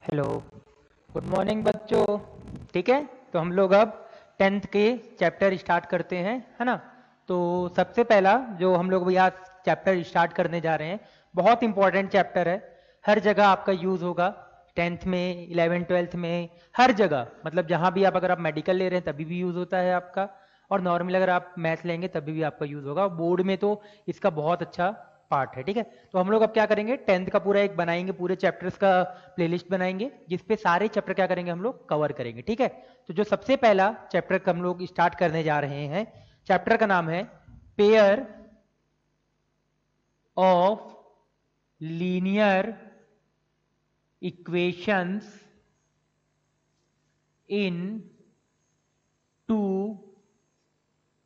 Hello, good morning बच्चों। ठीक है, तो हम लोग अब 10th के चैप्टर स्टार्ट करते हैं, है ना। तो सबसे पहला जो हम लोग यहाँ चैप्टर स्टार्ट करने जा रहे हैं, बहुत इंपॉर्टेंट चैप्टर है। हर जगह आपका यूज़ होगा, 10th में, 11th 12th में, हर जगह। मतलब जहाँ भी आप, अगर आप मेडिकल ले रहे हैं तभी भी यूज़ होता है आपका, और नॉर्मल अगर आप मैथ लेंगे तभी भी आपका यूज़ होगा। बोर्ड में तो इसका बहुत अच्छा पार्ट है। ठीक है, तो हम लोग अब क्या करेंगे, 10th का पूरा एक बनाएंगे, पूरे चैप्टर्स का प्लेलिस्ट बनाएंगे जिसपे सारे चैप्टर क्या करेंगे, हम लोग कवर करेंगे। ठीक है, तो जो सबसे पहला चैप्टर हम लोग स्टार्ट करने जा रहे हैं, चैप्टर का नाम है pair of linear equations in two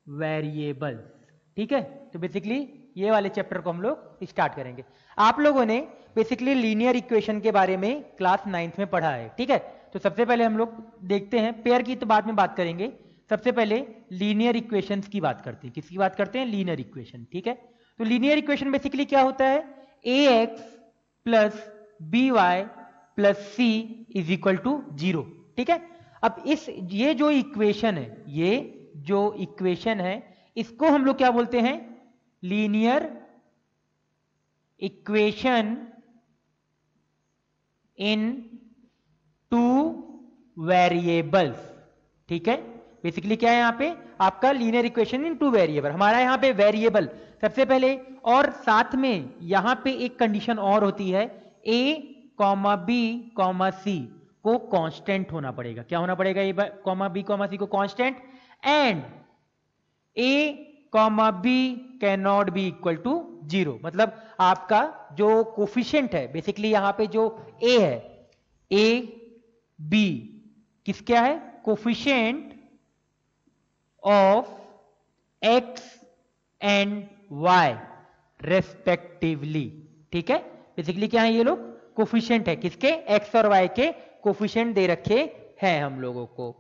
variables. ठीक है, तो बेसिकली ये वाले चैप्टर को हम लोग स्टार्ट करेंगे। आप लोगों ने बेसिकली लीनियर इक्वेशन के बारे में क्लास 9th में पढ़ा है। ठीक है, तो सबसे पहले हम लोग देखते हैं, पेयर की तो बाद में बात करेंगे, सबसे पहले लीनियर इक्वेशंस की बात करते हैं। किसकी बात करते हैं? Linear equation. ठीक है, तो लीनियर इक्वेशन बेसिकली क्या होता है? A X plus B Y plus C is equal to 0। ठीक है, अब ये जो इक्वेशन है, ये जो इक्वेशन है, इसको हम लोग क्या बोलते हैं? Linear equation in two variables. ठीक है, बेसिकली क्या है यहां पे आपका? Linear equation in two variable. हमारा यहां पे वेरिएबल सबसे पहले, और साथ में यहां पे एक कंडीशन और होती है, A comma B comma C को कांस्टेंट होना पड़ेगा। क्या होना पड़ेगा? A comma B comma C को constant, and A comma B can not be equal to 0। मतलब आपका जो कोफिशिएंट है, बेसिकली यहां पे जो ए है, ए बी किस क्या है? Coefficient of X and Y respectively. ठीक है, बेसिकली क्या है? ये लोग कोफिशिएंट है किसके? एक्स और वाई के कोफिशिएंट दे रखे हैं हम लोगों को।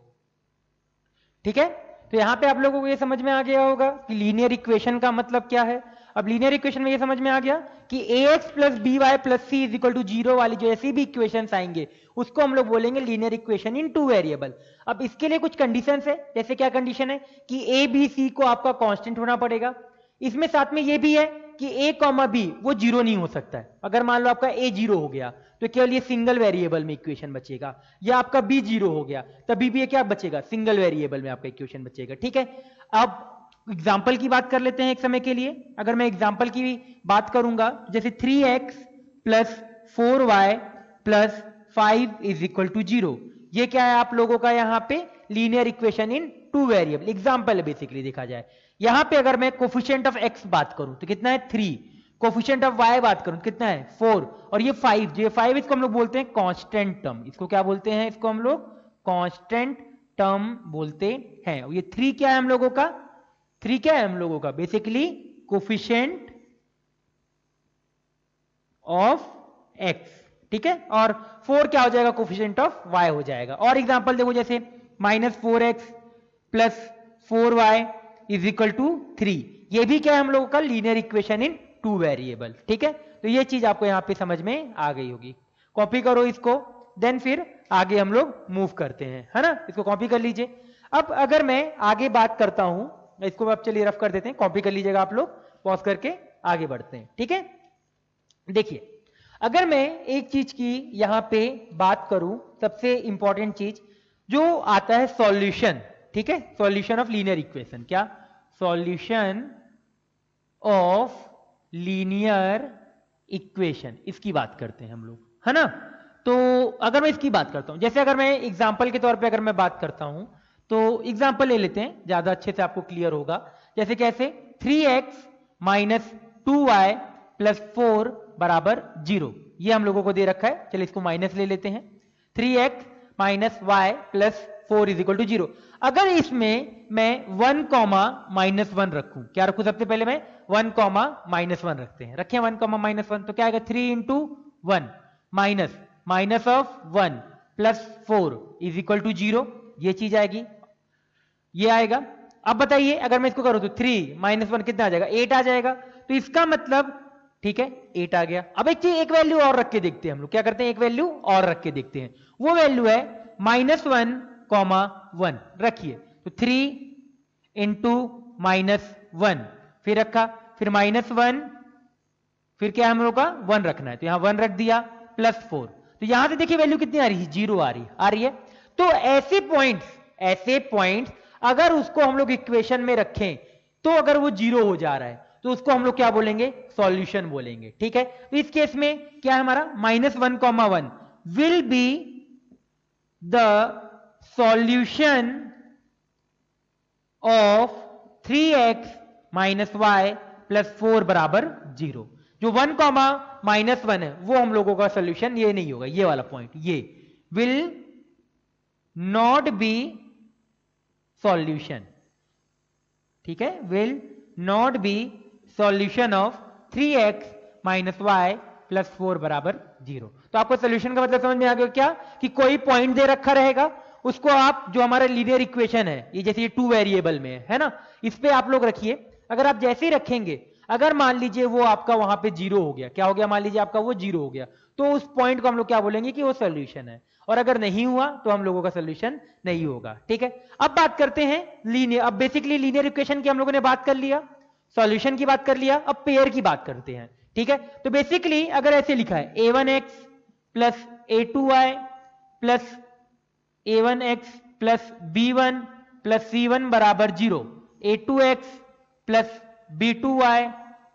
ठीक है, तो यहां पे आप लोगों को ये समझ में आ गया होगा कि लीनियर इक्वेशन का मतलब क्या है। अब लीनियर इक्वेशन में ये समझ में आ गया कि A X plus B Y plus C is equal to 0 वाली जो ऐसी भी इक्वेशंस आएंगे उसको हम लोग बोलेंगे linear equation in two variable. अब इसके लिए कुछ कंडीशंस है, जैसे क्या कंडीशन है कि ए बी सी को आपका कांस्टेंट होना पड़ेगा। इसमें साथ में ये भी है कि ए कॉमा बी वो 0 नहीं हो सकता है। अगर मान लो आपका ए 0 हो गया तो केवल ये सिंगल वेरिएबल में इक्वेशन बचेगा, या आपका बी 0 हो गया तभी भी ये क्या बचेगा? सिंगल वेरिएबल में आपका इक्वेशन बचेगा। ठीक है, अब एग्जाम्पल की बात कर लेते हैं एक समय के लिए। अगर मैं एग्जाम्पल की बात करूंगा, जैसे 3x plus 4y plus 5 is equal to 0, ये क्या है आप लोगों का यहां पे? Linear equation in two variable example है बेसिकली देखा जाए। यहां पे अगर मैं कोफिशिएंट ऑफ x बात करूं तो कितना है? 3। कोफिशिएंट ऑफ y बात करूं तो कितना है? 4। और ये 5, जो ये 5 इसको हम लोग बोलते हैं कांस्टेंट टर्म। इसको क्या बोलते हैं? इसको हम लोग कांस्टेंट टर्म बोलते हैं। और ये 3 क्या है हम लोगों का? 3 क्या है हम लोगों का? Basically coefficient of x। ठीक है, और 4 क्या हो जाएगा? कोफिशिएंट ऑफ y हो जाएगा। और एग्जांपल देखो, जैसे -4x plus 4y is equal to 3, ये भी क्या है हम लोगों का? Linear equation in two variable. ठीक है, तो ये चीज आपको यहां पे समझ में आ गई होगी। कॉपी करो इसको, देन फिर आगे हम लोग मूव करते हैं, है ना। इसको कॉपी कर लीजिए। अब अगर मैं आगे बात करता हूं, इसको अब चलिए रफ कर देते हैं, कॉपी कर लीजिएगा आप लोग, पॉज करके आगे बढ़ते हैं। ठीक है, देखिए अगर मैं एक चीज की यहां पे बात करूं, सबसे इंपॉर्टेंट चीज जो आता है, सॉल्यूशन। ठीक है, सॉल्यूशन ऑफ लीनियर इक्वेशन। क्या? सॉल्यूशन ऑफ लीनियर इक्वेशन, इसकी बात करते हैं हम लोग, है ना। तो अगर मैं इसकी बात करता हूं, जैसे अगर मैं एग्जांपल के तौर पे अगर मैं बात करता हूं, तो एग्जांपल ले लेते हैं, ज्यादा अच्छे से आपको क्लियर होगा। जैसे कैसे? 3x माइनस 2y प्लस 4 बराबर 0, ये हम लोगों को दे रखा है। चलिए इसको माइनस ले लेते हैं। 3x minus Y plus 4 is equal to 0। अगर इसमें मैं 1 कॉमा माइनस 1 रखूं, क्या रखूं? सबसे पहले मैं 1 कॉमा माइनस 1 रखते हैं, रखें 1 कॉमा माइनस 1, तो क्या आएगा? 3 into 1 minus minus of 1 plus 4 is equal to 0, ये चीज आएगी, ये आएगा। अब बताइए अगर मैं इसको करूं तो 3 माइनस 1 कितना आ जाएगा? 8 आ जाएगा। तो इसका मतलब ठीक है 8 आ गया। अब एक चीज, एक वैल्यू और रख के देखते हैं हम लोग, क्या करते हैं एक वैल्यू और रख के देखते हैं। वो वैल्यू है -1, 1 रखिए, तो 3 इंटू -1 फिर रखा, फिर -1, फिर क्या हम लोग का 1 रखना है, तो यहां 1 रख दिया, +4। तो यहां से देखिए वैल्यू कितनी आ रही है, 0 आ रही है। तो ऐसे पॉइंट्स अगर उसको हम लोग इक्वेशन में रखें तो अगर वो 0 हो जा रहा है तो उसको हम लोग क्या बोलेंगे, सॉल्यूशन बोलेंगे। ठीक है, तो इस केस में क्या है हमारा -1, 1 will be the solution of 3x -y + 4 बराबर 0। जो 1, -1 है वो हम लोगों का सॉल्यूशन ये नहीं होगा, ये वाला पॉइंट, ये विल नॉट बी सॉल्यूशन। ठीक है, will not be solution of 3x -y + 4 बराबर 0। तो आपको सॉल्यूशन का मतलब समझ में आ गया क्या, कि कोई पॉइंट दे रखा रहेगा, उसको आप जो हमारा लीनियर इक्वेशन है, ये जैसे ये 2 वेरिएबल में है ना, इस पे आप लोग रखिए। अगर आप जैसे ही रखेंगे, अगर मान लीजिए वो आपका वहां पे 0 हो गया, क्या हो गया, मान लीजिए आपका वो 0 हो गया, तो उस पॉइंट को हम लोग क्या बोलेंगे कि वो सॉल्यूशन है। और अगर नहीं हुआ तो हम लोगों का सॉल्यूशन नहीं होगा। ठीक है, अब बात करते हैं लीनियर। अब बेसिकली लीनियर इक्वेशन की हम लोगों ने बात कर लिया, सॉल्यूशन की बात कर लिया, अब पेयर की बात करते हैं। ठीक है, तो बेसिकली अगर ऐसे लिखा है a1x + a2y + a1x + b1 + c1 बराबर 0, a2x + b2y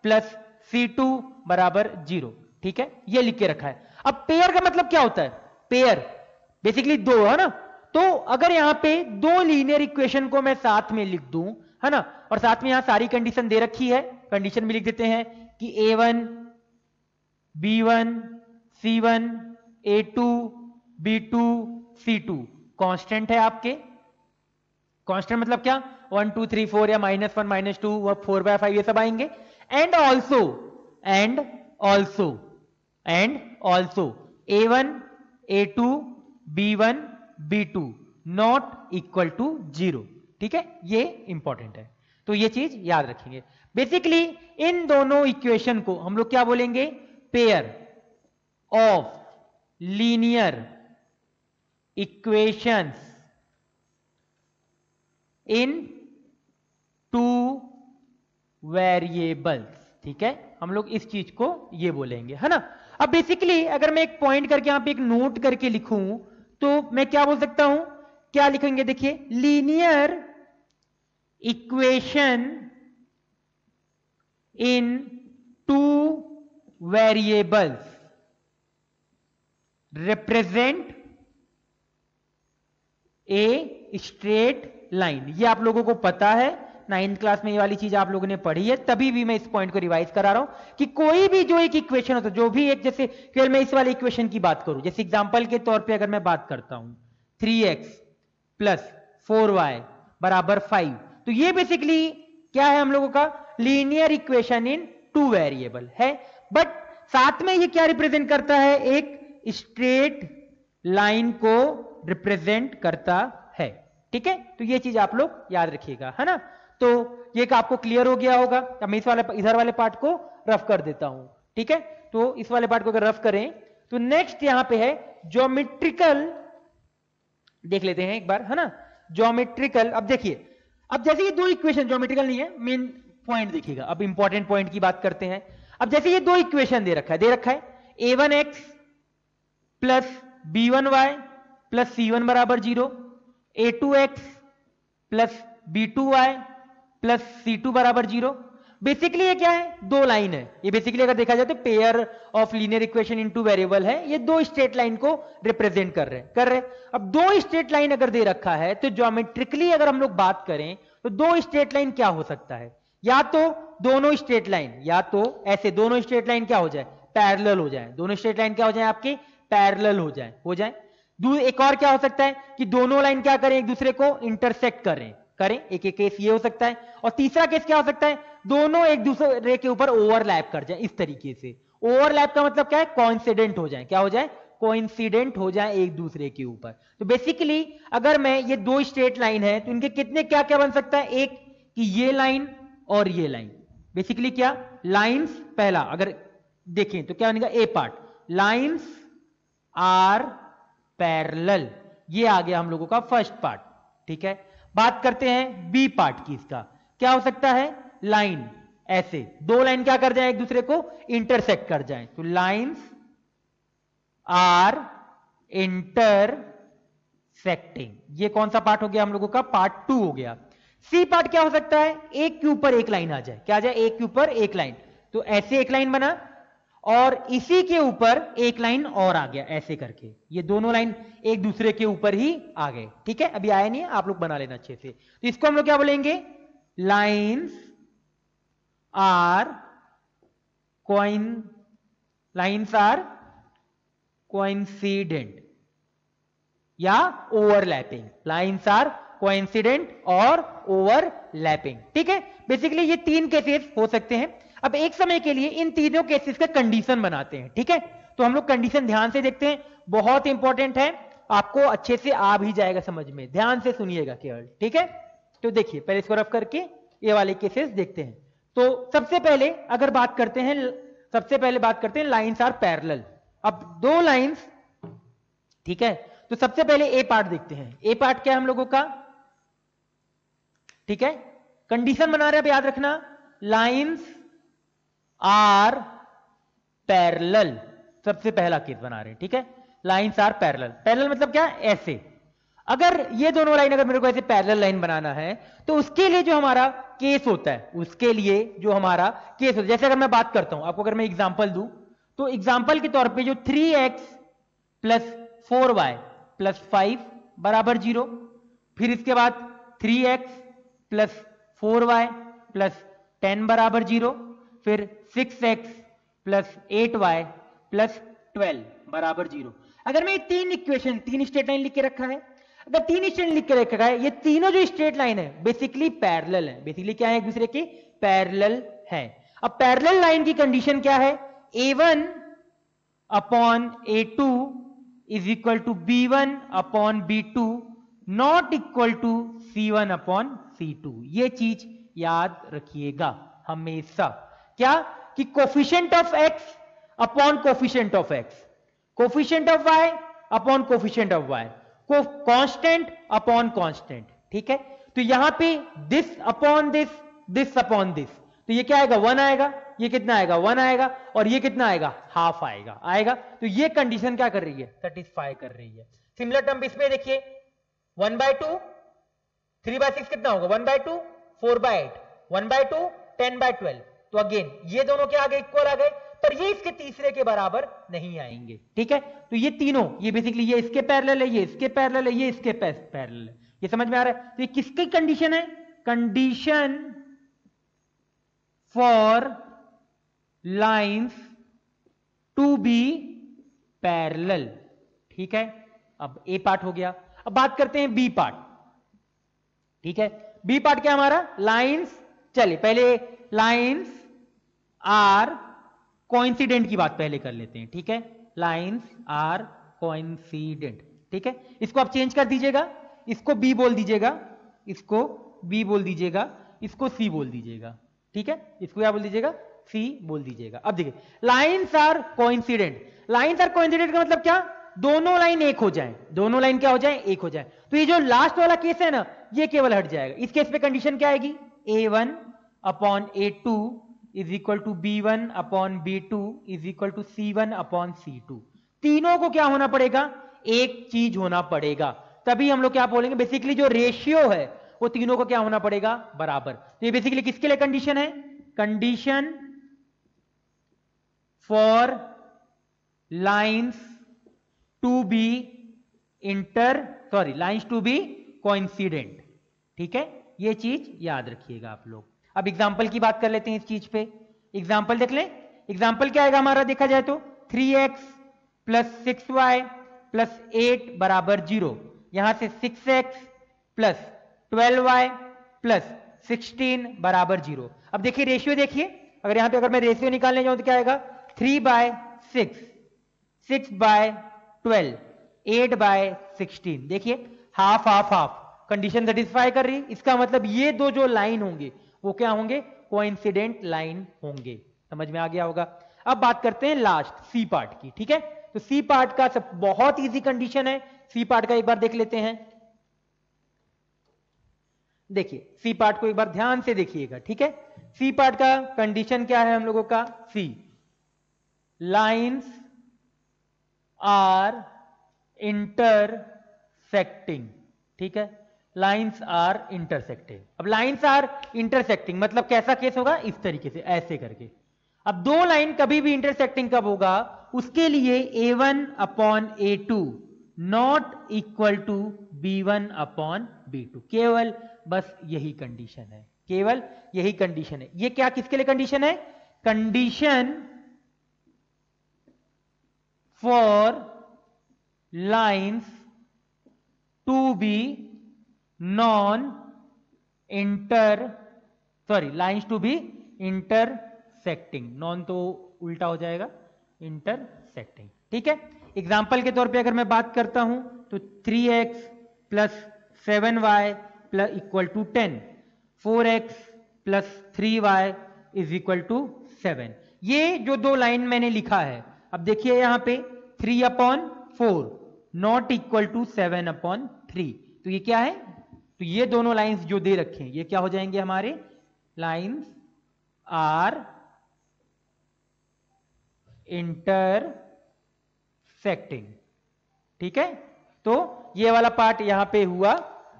+ c2 बराबर 0। ठीक है, ये लिख के रखा है। अब पेयर का मतलब क्या होता है, पेयर बेसिकली दो है ना, तो अगर यहां पे दो लीनियर इक्वेशन को मैं साथ में लिख दूं, है ना, और साथ में यहां सारी कंडीशन दे रखी है, कंडीशन भी लिख देते हैं कि a1 b1 c1 a2 b2 c2 constant है आपके। कांस्टेंट मतलब क्या, 1 2 3 4 या -1 -2 4/5 ये सब आएंगे। And also a1 a2 b1 b2 not equal to 0। ठीक है, ये इंपॉर्टेंट है, तो ये चीज याद रखेंगे। बेसिकली इन दोनों इक्वेशन को हम लोग क्या बोलेंगे, pair of linear equations in 2 variables. ठीक है, हम लोग इस चीज को ये बोलेंगे, है ना। अब बेसिकली अगर मैं एक पॉइंट करके यहां पे एक नोट करके लिखूं तो मैं क्या बोल सकता हूं, क्या लिखेंगे, देखिए linear equation in 2 variables represent a straight line. ये आप लोगों को पता है, 9th क्लास में ये वाली चीज आप लोगों ने पढ़ी है, तभी भी मैं इस पॉइंट को रिवाइज करा रहा हूं कि कोई भी जो एक इक्वेशन होता है, जो भी एक, जैसे केवल मैं इस वाले इक्वेशन की बात करूं, जैसे एग्जांपल के तौर पे अगर मैं बात करता हूं 3x + 4y बराबर 5, तो ये बेसिकली क्या है हम लोगों का, लीनियर इक्वेशन इन 2 वेरिएबल है। बट साथ में ये क्या रिप्रेजेंट करता है, एक स्ट्रेट लाइन को रिप्रेजेंट करता है। ठीक है, तो ये चीज आप लोग याद रखिएगा, है ना। तो ये का आपको क्लियर हो गया होगा। अब मैं इधर वाले पार्ट को रफ कर देता हूं। ठीक है, तो इस वाले पार्ट को अगर रफ करें तो नेक्स्ट यहां पे है ज्योमेट्रिकल, देख लेते हैं एक बार, है ना, ज्योमेट्रिकल। अब देखिए, अब जैसे ये दो इक्वेशन ज्योमेट्रिकल नहीं है, मेन पॉइंट देखिएगा, अब इंपॉर्टेंट पॉइंट की बात करते हैं। अब जैसे ये दो इक्वेशन दे रखा है a1x + b1y + c1 बराबर 0, a2x + b2y + c2 बराबर 0। बेसिकली ये क्या है, दो लाइन है। ये बेसिकली अगर देखा जाए तो pair of linear equation in 2 variable है, ये दो स्ट्रेट लाइन को रिप्रेजेंट कर रहे हैं। अब दो स्ट्रेट लाइन अगर दे रखा है तो ज्योमेट्रिकली अगर हम लोग बात करें तो दो स्ट्रेट लाइन क्या हो सकता है, या तो दोनों स्ट्रेट लाइन, या तो ऐसे दोनों स्ट्रेट लाइन क्या हो जाए, पैरेलल हो जाए। दोनों स्ट्रेट लाइन क्या हो जाए आपके, पैरेलल हो जाए। एक और क्या हो सकता है कि दोनों लाइन क्या करें, एक दूसरे को इंटरसेक्ट करें। एक केस ये हो सकता है। और तीसरा केस क्या हो सकता है, दोनों एक दूसरे के ऊपर ओवरलैप कर जाए। इस तरीके से ओवरलैप का मतलब क्या है, कोइंसिडेंट हो जाए। क्या हो जाए, कोइंसिडेंट हो जाए एक दूसरे के ऊपर। तो बेसिकली अगर मैं ये दो स्ट्रेट लाइन है तो इनके कितने क्या क्या बन सकता है, एक कि ये लाइन और ये लाइन। बेसिकली क्या लाइंस, पहला अगर देखें तो क्या बनेगा, ए पार्ट लाइंस आर पैरेलल, ये आ गया हम लोगों का फर्स्ट पार्ट। ठीक है, बात करते हैं बी पार्ट की। इसका क्या हो सकता है, लाइन ऐसे दो लाइन क्या कर जाए, एक दूसरे को इंटरसेक्ट कर जाए, तो लाइंस आर इंटरसेक्टिंग, ये कौन सा पार्ट हो गया हम लोगों का, पार्ट 2 हो गया। सी पार्ट क्या हो सकता है, एक के ऊपर एक लाइन आ जाए, क्या आ जाए, एक के ऊपर एक लाइन, तो ऐसे एक लाइन बना और इसी के ऊपर एक लाइन और आ गया ऐसे करके, ये दोनों लाइन एक दूसरे के ऊपर ही आ गए। ठीक है, अभी आया नहीं है, आप लोग बना लेना अच्छे से। तो इसको हम लोग क्या बोलेंगे, लाइंस आर कोइंसिडेंट या ओवरलैपिंग, लाइंस आर कोइंसिडेंट और ओवरलैपिंग। ठीक है, बेसिकली ये तीन केसेस हो सकते हैं। अब एक समय के लिए इन तीनों केसेस का कंडीशन बनाते हैं। ठीक है, तो हम लोग कंडीशन ध्यान से देखते हैं, बहुत इंपॉर्टेंट है, आपको अच्छे से आ भी जाएगा समझ में, ध्यान से सुनिएगा केवल। ठीक है, तो देखिए पहले इसको रफ करके ये वाले केसेस देखते हैं। तो सबसे पहले अगर बात करते हैं, लाइंस आर पैरेलल। अब दो लाइंस, ठीक है, तो सबसे पहले ए पार्ट देखते हैं। ए पार्ट क्या है हम लोगों का, ठीक है, कंडीशन बना रहे हैं, याद रखना, लाइंस आर पैरेलल, सबसे पहला केस बना रहे हैं। ठीक है, लाइंस आर पैरेलल, पैरेलल मतलब क्या, ऐसे। अगर ये दोनों लाइन अगर मेरे को ऐसे पैरेलल लाइन बनाना है तो उसके लिए जो हमारा केस होता है, उसके लिए जो हमारा केस होता है, जैसे अगर मैं बात करता हूं आपको, अगर मैं एग्जांपल दूं तो एग्जांपल के तौर पे जो 3x प्लस 4y प्लस 5 बराबर 0, फिर इसके बाद 3x प्लस 4y प्लस 10 बराबर 0, फिर 6x प्लस 8y प्लस 12 बराबर 0। अगर मैं तीन इक्वेशन, तीन स्ट्रेट लाइन लिख के रखा है, अगर तीन स्ट्रेट लाइन लिख के रखा है, ये तीनों जो स्ट्रेट लाइन है बेसिकली पैरेलल है, बेसिकली क्या है, एक दूसरे के पैरेलल है। अब पैरेलल लाइन की कंडीशन क्या है, a1 upon a2 is equal to b1 upon b2 not equal to c1 upon c2। ये चीज याद रखिएगा हमेशा, क्या, कि coefficient of x upon coefficient of x, coefficient of y upon coefficient of y, को कांस्टेंट अपॉन कांस्टेंट। ठीक है, तो यहां पे this upon this, this upon this, तो ये क्या आएगा, 1 आएगा, ये कितना आएगा, 1 आएगा, और ये कितना आएगा, हाफ आएगा। तो ये कंडीशन क्या कर रही है, सेटिस्फाई कर रही है। सिमिलर टर्म इसमें देखिए, 1/2, 3/6 कितना होगा, 1/2, 4/8, 1/2, 10/12, तो अगेन ये दोनों क्या आ गए, इक्वल आ गए, पर ये इसके तीसरे के बराबर नहीं आएंगे। ठीक है, तो ये तीनों, ये बेसिकली ये इसके पैरेलल है, ये इसके पैरेलल है, ये इसके पैरेलल है, ये समझ में आ रहा है। तो ये किसकी कंडीशन है, condition for lines to be parallel. ठीक है, अब ए पार्ट हो गया, अब बात करते हैं बी पार्ट। ठीक है, बी पार्ट क्या हमारा, लाइंस, चलिए पहले लाइंस आर कोइंसिडेंट की बात पहले कर लेते हैं। ठीक है, लाइंस आर कोइंसिडेंट। ठीक है, इसको आप चेंज कर दीजिएगा, इसको बी बोल दीजिएगा, इसको बी बोल दीजिएगा, इसको सी बोल दीजिएगा। ठीक है, इसको क्या बोल दीजिएगा, सी बोल दीजिएगा। अब देखिए, lines are coincident, lines are coincident का मतलब क्या, दोनों लाइन एक हो जाएं, दोनों लाइन क्या हो जाएं, एक हो जाएं। तो ये जो लास्ट वाला केस है ना, ये केवल हट जाएगा। इस केस पे कंडीशन क्या आएगी, a1 upon a2 is equal to b1 upon b2 is equal to c1 upon c2। तीनों को क्या होना पड़ेगा, एक चीज होना पड़ेगा, तभी हम लोग क्या बोलेंगे, बेसिकली जो रेशियो है वो तीनों को क्या होना पड़ेगा, बराबर। तो ये बेसिकली किसके लिए कंडीशन है, condition for lines to be lines to be coincident. ठीक है, ये चीज याद रखिएगा आप लोग। अब एग्जाम्पल की बात कर लेते हैं इस चीज पे, एग्जाम्पल देख लें। एग्जाम्पल क्या आएगा हमारा, देखा जाए तो 3x प्लस 6y प्लस 8 बराबर 0, यहां से 6x प्लस 12y प्लस 16 बराबर 0। अब देखिए रेशियो, देखिए अगर यहां पे अगर मैं रेशियो निकालने जाऊं तो क्या आएगा, 3/6, 6/12, 8/16। देखिए half half half, condition satisfy कर रही, इसका मतलब ये दो जो लाइन होंगे वो क्या होंगे, कोइंसिडेंट लाइन होंगे। समझ में आ गया होगा। अब बात करते हैं लास्ट सी पार्ट की, ठीक है। तो सी पार्ट का सब बहुत इजी कंडीशन है, सी पार्ट का एक बार देख लेते हैं। देखिए सी पार्ट को एक बार ध्यान से देखिएगा, ठीक है। सी पार्ट का कंडीशन क्या है हम लोगों का, सी लाइंस आर इंटरसेक्टिंग, ठीक है, लाइंस आर इंटरसेक्टिंग। अब लाइंस आर इंटरसेक्टिंग मतलब कैसा केस होगा, इस तरीके से ऐसे करके। अब दो लाइन कभी भी इंटरसेक्टिंग कब होगा, उसके लिए a1 upon a2 not equal to b1 upon b2, केवल बस यही कंडीशन है, केवल यही कंडीशन है। ये क्या किसके लिए कंडीशन है, condition for lines to be non inter lines to be intersecting, non तो उल्टा हो जाएगा, इंटरसेक्टिंग, ठीक है। एग्जाम्पल के तौर पे अगर मैं बात करता हूं तो 3x plus 7y plus equal to 10, 4x plus 3y is equal to 7। ये जो दो लाइन मैंने लिखा है, अब देखिए यहां पे 3 upon 4 not equal to 7 upon 3, तो ये क्या है, तो ये दोनों लाइंस जो दे रखे हैं ये क्या हो जाएंगे हमारे, लाइंस आर इंटरसेक्टिंग, ठीक है। तो ये वाला पार्ट यहां पे हुआ।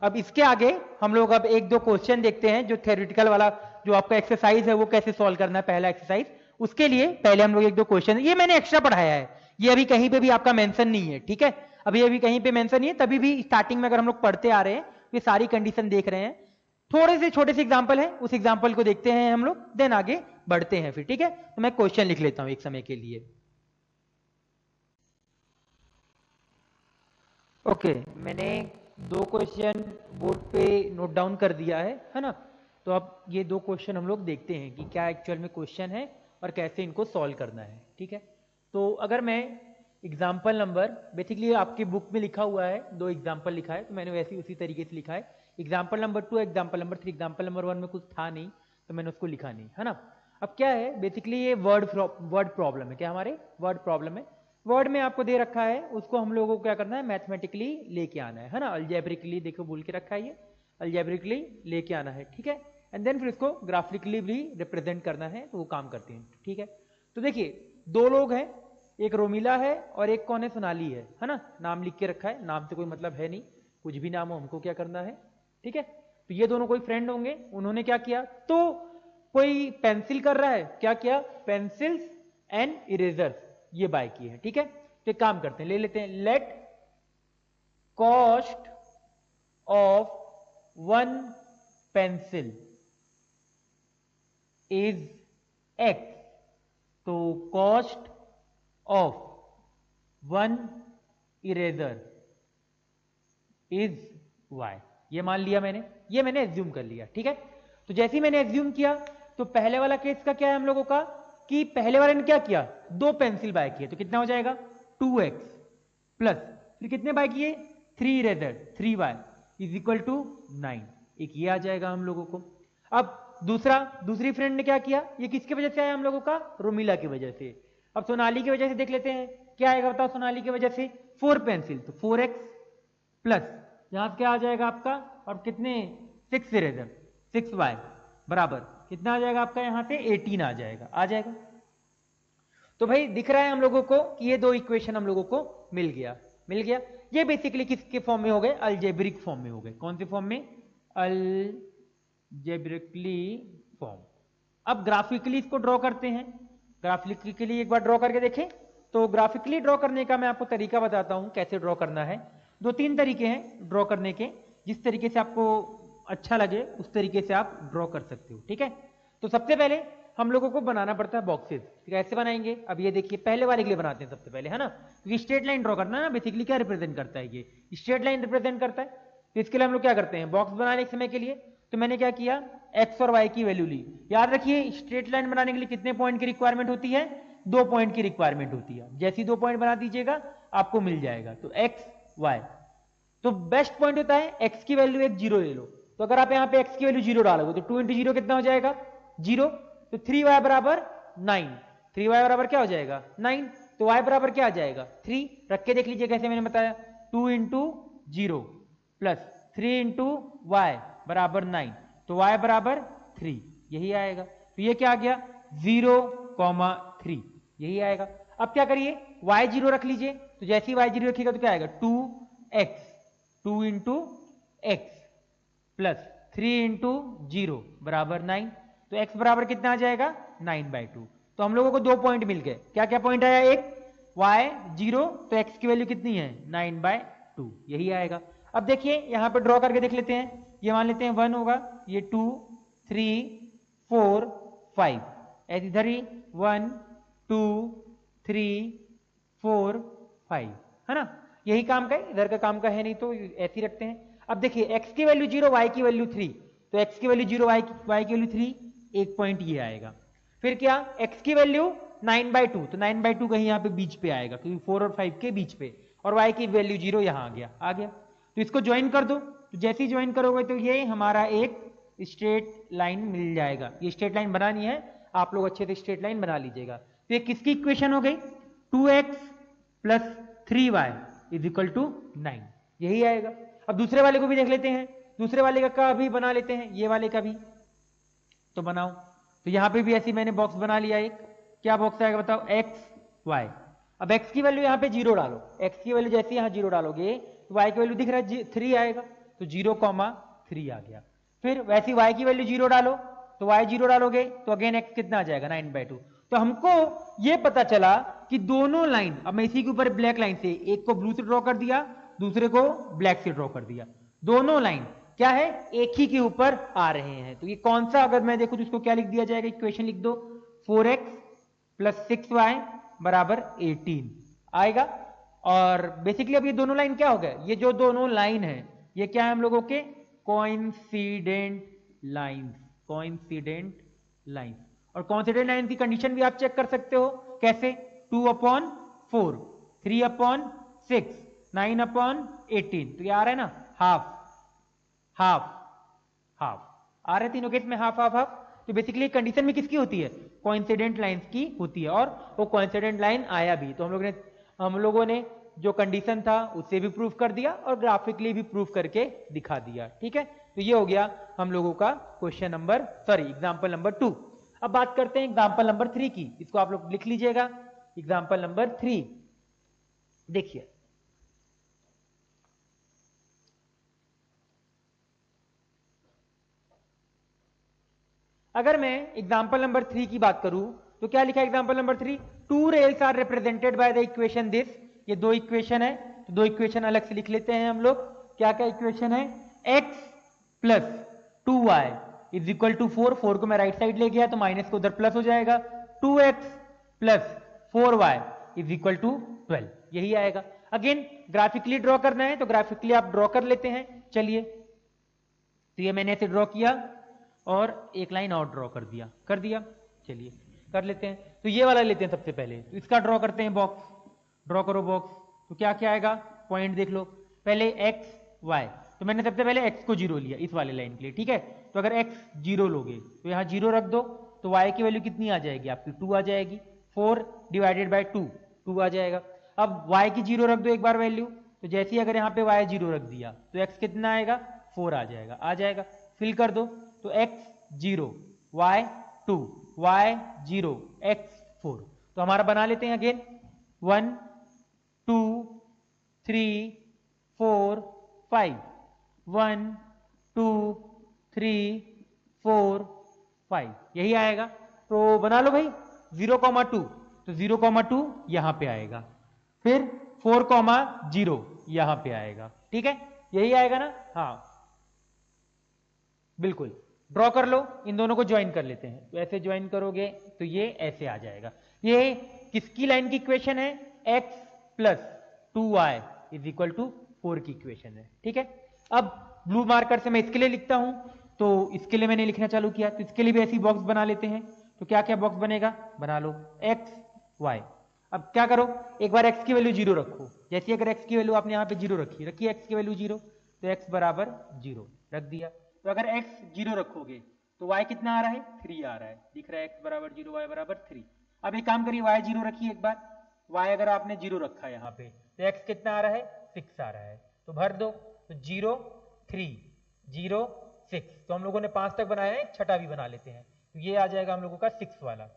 अब इसके आगे हम लोग अब एक दो क्वेश्चन देखते हैं, जो थ्योरेटिकल वाला जो आपका एक्सरसाइज है वो कैसे सॉल्व करना है, पहला एक्सरसाइज। उसके लिए पहले हम लोग एक दो क्वेश्चन, ये मैंने एक्स्ट्रा पढ़ाया है, ये अभी कहीं पे भी आपका मेंशन नहीं है, ठीक है, अभी अभी कहीं पे मेंशन नहीं है, तभी भी स्टार्टिंग में अगर हम लोग पढ़ते आ रहे हैं, ये सारी कंडीशन देख रहे हैं। थोड़े से छोटे से एग्जांपल है, उस एग्जांपल को देखते हैं हम लोग, देन आगे बढ़ते हैं फिर, ठीक है। तो मैं क्वेश्चन लिख लेता हूं एक समय के लिए। ओके, मैंने दो क्वेश्चन बोर्ड पे नोट डाउन कर दिया है ना। तो अब ये दो क्वेश्चन हम लोग देखते हैं कि क्या एक्चुअल में क्वेश्चन है और कैसे इनको सॉल्व करना है, ठीक है। तो अगर मैं एग्जाम्पल नंबर, बेसिकली आपकी बुक में लिखा हुआ है, दो एग्जाम्पल लिखा है, तो मैंने वैसे ही उसी तरीके से लिखा है, example number 2, example number 3। Example number 1 में कुछ था नहीं तो मैंने उसको लिखा नहीं, है ना। अब क्या है, बेसिकली ये वर्ड प्रॉब्लम है, क्या हमारे वर्ड प्रॉब्लम है। वर्ड में आपको दे रखा है, उसको हम लोगों को क्या करना है, मैथमेटिकली लेके आना है ना, अलजेब्रिकली देखो बोल के रखा है, ये अलजेब्रिकली लेके आना है, ठीक है। एंड देन फिर इसको ग्राफिकली भी रिप्रेजेंट करना है, तो वो काम करते हैं, ठीक है। तो देखिए दो लोग हैं, एक रोमिला है और एक कौन है, सोनाली है ना। नाम लिख के रखा है, नाम से कोई मतलब है नहीं, कुछ भी नाम हो हमको क्या करना है, ठीक है। तो ये दोनों कोई फ्रेंड होंगे, उन्होंने क्या किया, तो कोई पेंसिल कर रहा है, क्या किया, पेंसिल्स एंड इरेजर्स ये बाय किए हैं, ठीक है। तो एक काम करते हैं, ले लेते हैं, let cost of one pencil is X, तो cost of one eraser is Y, ये मान लिया मैंने, ये मैंने एज्यूम कर लिया, ठीक है। तो जैसे ही मैंने एज्यूम किया, तो पहले वाला केस का क्या है हम लोगों का, कि पहले वाले ने क्या किया, दो पेंसिल बाय किए, तो कितना हो जाएगा 2x प्लस फिर कितने बाय किए 3 eraser 3y is equal to 9, एक ये आ जाएगा हम लोगों को। अब दूसरी फ्रेंड ने क्या किया, ये किसकी वजह से आया हम लोगों का, रोमिला की वजह से। अब सोनाली की वजह से देख लेते हैं क्या आएगा, बताओ सोनाली की वजह से 4 पेंसिल, तो 4x प्लस यहां क्या आ जाएगा आपका, और कितने 6 इरेजर 6y बराबर कितना आ जाएगा आपका, यहां से 18 आ जाएगा। तो भाई दिख रहा है हम लोगों को कि ये दो इक्वेशन हम लोगों को मिल गया। ये बेसिकली किसके फॉर्म में हो गए, अलजेब्रिक फॉर्म में हो गए। कौन से फॉर्म में, अलजेब्रिकली फॉर्म। अब ग्राफिकली इसको ड्रॉ करते हैं, ग्राफिकली एक बार ड्रॉ करके देखें। तो ग्राफिकली ड्रॉ करने का मैं आपको तरीका बताता हूं कैसे ड्रॉ करना है। 2-3 तरीके हैं ड्रॉ करने के, जिस तरीके से आपको अच्छा लगे उस तरीके से आप ड्रॉ कर सकते हो, ठीक है। तो सबसे पहले हम लोगों को बनाना पड़ता है बॉक्सेस, कैसे बनाएंगे, अब ये देखिए पहले वाले के लिए बनाते हैं सबसे पहले, है ना। क्योंकि स्ट्रेट लाइन ड्रॉ करना है ना, बेसिकली क्या रिप्रेजेंट करता है, ये स्ट्रेट लाइन रिप्रेजेंट करता है। तो इसके लिए हम लोग क्या करते हैं, बॉक्स बनाने के समय के लिए, तो मैंने क्या किया, एक्स और वाई की वैल्यू ली। याद रखिए स्ट्रेट लाइन बनाने के लिए कितने पॉइंट की रिक्वायरमेंट होती है, 2 पॉइंट की रिक्वायरमेंट होती है। जैसी 2 पॉइंट बना दीजिएगा आपको मिल जाएगा, तो एक्स वाई। तो बेस्ट पॉइंट होता है एक्स की वैल्यू एक 0 ले लो, तो अगर आप यहाँ पे एक्स की वैल्यू 0 डालोगे तो 2 × 0 कितना हो जाएगा 0, तो 3y बराबर 9, 3y बराबर क्या हो जाएगा 9, तो y बराबर क्या आ जाएगा 3। रख के देख लीजिए कैसे मैंने बताया, 2 इंटू 0 प्लस 3 इंटू वाई बराबर 9, तो y बराबर 3, यही आएगा। तो ये क्या आ गया 0,3, यही आएगा। अब क्या करिए y0 रख लीजिए, तो जैसे ही y0 रखिएगा तो क्या आएगा 2x, 2 into x plus 3 into 0 बराबर 9, तो x बराबर कितना आ जाएगा 9/2। तो हम लोगों को 2 पॉइंट मिल गए। क्या क्या पॉइंट आया, एक y0, तो x की वैल्यू कितनी है 9/2, यही आएगा। अब देखिए यहां पे ड्रॉ करके देख लेते हैं, ये मान लेते हैं 1 होगा, ये 2 3 4 5, ऐसे इधर ही 1 2 3 4 5, है ना, यही काम का है, इधर का काम का है नहीं तो ऐसे ही रखते हैं। अब देखिए x की वैल्यू 0, y की वैल्यू 3, तो x की वैल्यू 0, y की वैल्यू 3, एक पॉइंट ये आएगा। फिर क्या x की वैल्यू 9/2, तो 9/2 कहीं यहाँ पे बीच पे आएगा क्योंकि 4 और 5 के बीच पे, और y की वैल्यू 0 यहाँ आ गया। तो इसको ज्वाइन कर दो, तो जैसे ही ज्वाइन करोगे तो ये हमारा एक स्ट्रेट लाइन मिल जाएगा। ये स्ट्रेट लाइन बनानी है, आप लोग अच्छे से स्ट्रेट लाइन बना लीजिएगा। तो ये किसकी इक्वेशन हो गई 2x plus 3y is equal to 9, यही आएगा। अब दूसरे वाले को भी देख लेते हैं, दूसरे वाले का भी बना लेते हैं, ये वाले का भी तो बनाओ। तो यहां पे भी ऐसी मैंने बॉक्स बना लिया एक, क्या बॉक्स आएगा बताओ x y। अब x की वैल्यू यहाँ पे 0 डालो, x की वैल्यू जैसे यहाँ 0 डालोगे तो y की वैल्यू दिख रहा है 3 आएगा, तो 0,3 आ गया। फिर वैसी y की वैल्यू 0 डालो, तो y 0 डालोगे तो अगेन x कितना आ जाएगा 9/2। तो हमको ये पता चला कि दोनों लाइन, अब मैं इसी के ऊपर ब्लैक लाइन से एक को ब्लू से ड्रॉ कर दिया, दूसरे को ब्लैक से ड्रॉ कर दिया, दोनों लाइन क्या है एक ही के ऊपर आ रहे हैं। तो ये कौन सा, अगर मैं देखूं तो इसको क्या लिख दिया जाएगा, इक्वेशन लिख दो 4x प्लस 6y बराबर 18 आएगा। और बेसिकली अब ये दोनों लाइन क्या हो गए, ये जो दोनों लाइन है ये क्या है हम लोगों के कोइंसिडेंट लाइंस, कोइंसिडेंट लाइंस। और कोइंसिडेंट लाइन की कंडीशन भी आप चेक कर सकते हो, कैसे 2/4 3/6 9/18, तो ये आ रहा है ना हाफ हाफ हाफ, आ रहे तीनों केस में हाफ हाफ हाफ। तो बेसिकली कंडीशन में किसकी होती है कोइंसिडेंट लाइंस की होती है, और वो कोइंसिडेंट लाइन आया भी। तो हम लोगों ने जो कंडीशन था उससे भी प्रूफ कर दिया और ग्राफिकली भी प्रूफ करके दिखा दिया, ठीक है। तो ये हो गया हम लोगों का question number, sorry example number 2। अब बात करते हैं एग्जाम्पल नंबर 3 की, इसको आप लोग लिख लीजिएगा एग्जाम्पल नंबर 3। देखिए अगर मैं एग्जाम्पल नंबर 3 की बात करूं तो क्या लिखा है example number 3, two rails are represented by the equation this. ये दो इक्वेशन है, तो दो इक्वेशन अलग से लिख लेते हैं हम लोग। क्या क्या इक्वेशन है, x plus 2y is equal to 4, 4 को मैं राइट साइड ले गया तो माइनस को उधर प्लस हो जाएगा, 2x plus 4y is equal to 12, यही आएगा। अगेन ग्राफिकली ड्रॉ करना है तो ग्राफिकली आप ड्रॉ कर लेते हैं, चलिए। तो ये मैंने ऐसे ड्रॉ किया और एक लाइन और ड्रॉ कर दिया, चलिए कर लेते हैं। तो ये वाला लेते हैं सबसे पहले, तो इसका ड्रॉ करते हैं बॉक्स, ड्रॉ करो बॉक्स। तो क्या क्या आएगा, पॉइंट देख लो, पहले x y, तो मैंने सबसे पहले x को 0 लिया इस वाले लाइन के लिए, ठीक है। तो अगर x 0 लोगे तो यहाँ 0 रख दो, तो y की वैल्यू कितनी आ जाएगी आपकी 2 आ जाएगी, 4 डिवाइडेड बाई 2 2 आ जाएगा। अब y की 0 रख दो एक बार वैल्यू, तो जैसे ही अगर यहाँ पे y 0 रख दिया तो x कितना आएगा 4 आ जाएगा। फिल कर दो, तो x 0 y 2 y 0 x 4, तो हमारा बना लेते हैं अगेन 1 2 3 4 5 1 2 3 4 5, यही आएगा। तो बना लो भाई 0,2, तो 0,2 यहां पे आएगा, फिर 4,0 यहां पे आएगा, ठीक है, यही आएगा ना। हाँ बिल्कुल, ड्रॉ कर लो, इन दोनों को ज्वाइन कर लेते हैं। तो ऐसे ज्वाइन करोगे तो ये ऐसे आ जाएगा। ये किसकी लाइन की इक्वेशन है, x plus 2y is equal to 4 की इक्वेशन है, ठीक है। अब ब्लू मार्कर से मैं इसके लिए लिखता हूं, तो इसके लिए मैंने लिखना चालू किया, तो इसके लिए भी ऐसी बॉक्स बना लेते हैं। तो क्या क्या बॉक्स बनेगा, बना लो x y। अब क्या करो, एक बार x की वैल्यू 0 रखो, जैसे अगर x की वैल्यू आपने यहाँ पे 0 रखी x की वैल्यू 0, तो x बराबर 0 रख दिया। तो अगर x 0 रखोगे तो y कितना आ रहा है 3 आ रहा है, दिख रहा है x बराबर 0 y बराबर 3। अब एक काम करिए, y 0 रखिए एक बार। y अगर आपने 0 रखा है यहाँ पे तो x कितना आ रहा है, 6 आ रहा है, तो भर दो। तो 0 3 0 6, तो हम लोगों ने 5 तक बनाया है, छठा भी बना लेते हैं, तो ये आ जाएगा हम लोगों का 6 वाला,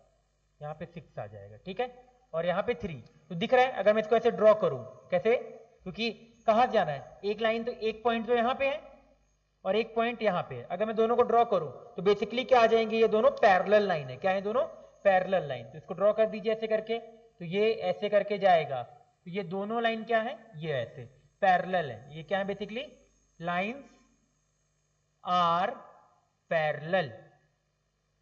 यहाँ पे 6 आ जाएगा, ठीक है। और यहाँ पे 3, तो दिख रहा है अगर मैं इसको ऐसे ड्रॉ करूं, कैसे, क्योंकि कहाँ जाना है, एक लाइन तो एक पॉइंट तो यहाँ पे है और एक पॉइंट यहाँ पे है, अगर मैं दोनों को ड्रॉ करूं तो बेसिकली क्या आ जाएंगे, ये दोनों पैरेलल लाइन है, क्या है दोनों पैरेलल लाइन। तो इसको ड्रॉ कर दीजिए ऐसे करके, तो ये ऐसे करके जाएगा, तो ये दोनों लाइन क्या है, ये ऐसे पैरेलल है, ये क्या है बेसिकली लाइंस आर पैरेलल,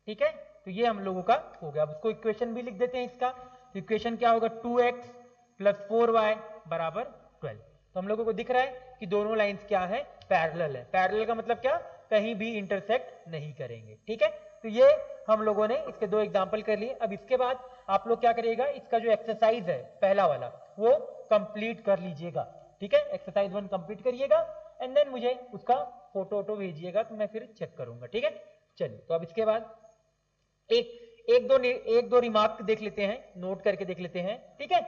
ठीक है। तो ये हम लोगों का हो गया। अब उसको इक्वेशन भी लिख देते हैं इसका, तो इक्वेशन क्या होगा, 2x + 4y = 12। तो हम लोगों को दिख रहा है कि दोनों लाइंस क्या है, पैरेलल है। पैरेलल का मतलब क्या, कहीं भी इंटरसेक्ट नहीं करेंगे, ठीक है। तो ये हम लोगों ने इसके 2 एग्जांपल कर लिए। अब इसके बाद आप लोग क्या करिएगा, इसका जो एक्सरसाइज है पहला वाला वो कंप्लीट कर लीजिएगा, ठीक है। एक्सरसाइज 1 कंप्लीट करिएगा एंड देन मुझे उसका फोटो भेजिएगा, तो मैं फिर चेक करूंगा, ठीक है। चलिए, तो अब इसके बाद एक दो रिमार्क देख लेते हैं, नोट करके देख लेते हैं, ठीक है।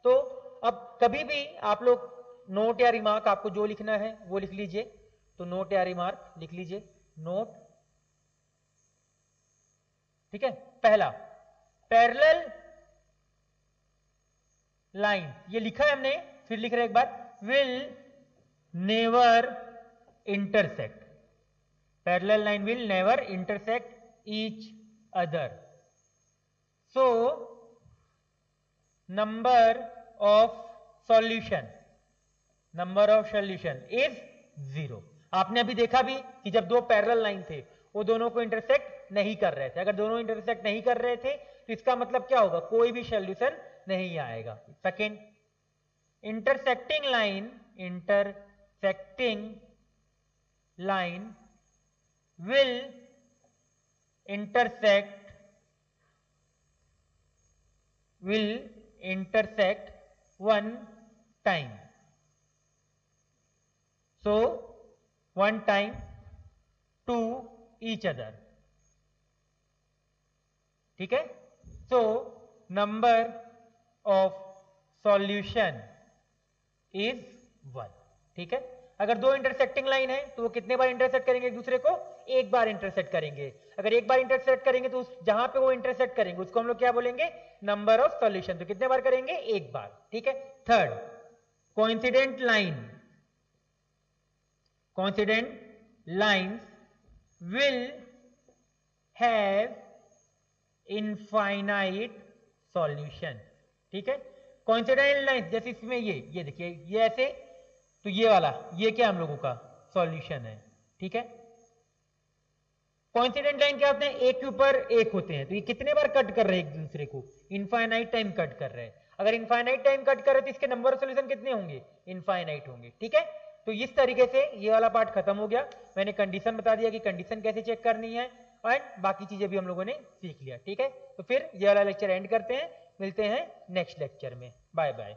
तो अब कभी भी आप लोग नोट या रिमार्क, आपको जो लिखना है वो लिख लीजिए। तो नोट या रिमार्क लिख लीजिए, नोट, ठीक है। पहला, पैरेलल लाइन, ये लिखा है हमने, फिर लिख रहे एक बार, will never intersect, parallel line will never intersect each other, so number of solution is 0। आपने अभी देखा भी कि जब दो पैरेलल लाइन थे वो दोनों को इंटरसेक्ट नहीं कर रहे थे, अगर दोनों इंटरसेक्ट नहीं कर रहे थे तो इसका मतलब क्या होगा, कोई भी सॉल्यूशन नहीं आएगा। Second, intersecting line will intersect one time, so one time to each other, ठीक है। so number of solution is 1, ठीक है। अगर दो इंटरसेक्टिंग लाइन है तो वो कितने बार इंटरसेक्ट करेंगे एक दूसरे को, एक बार इंटरसेक्ट करेंगे। अगर एक बार इंटरसेक्ट करेंगे तो उस जहां पे वो इंटरसेक्ट करेंगे उसको हम लोग क्या बोलेंगे, नंबर ऑफ सॉल्यूशन। तो कितने बार करेंगे, एक बार, ठीक है। Third, coincident lines will have infinite solution, ठीक है। कोइंसिडेंट लाइंस जैसे इसमें ये देखिए, ये ऐसे, तो ये वाला, ये क्या हम लोगों का सॉल्यूशन है, ठीक है। कोइंसिडेंट लाइन क्या होते हैं, एक के ऊपर एक होते हैं, तो ये कितने बार कट कर रहे हैं एक दूसरे को, इनफाइनाइट टाइम कट कर रहे हैं। अगर इनफाइनाइट टाइम कट कर रहे हैं तो इसके नंबर ऑफ सॉल्यूशन कितने होंगे, इनफाइनाइट होंगे, ठीक है। तो इस तरीके से ये वाला पार्ट खत्म हो गया। मैंने कंडीशन बता दिया कि कंडीशन कैसे चेक करनी है, और बाकी चीजें भी हम लोगों ने सीख लिया, ठीक है। तो फिर ये वाला लेक्चर एंड करते हैं, मिलते हैं नेक्स्ट लेक्चर में, बाय बाय।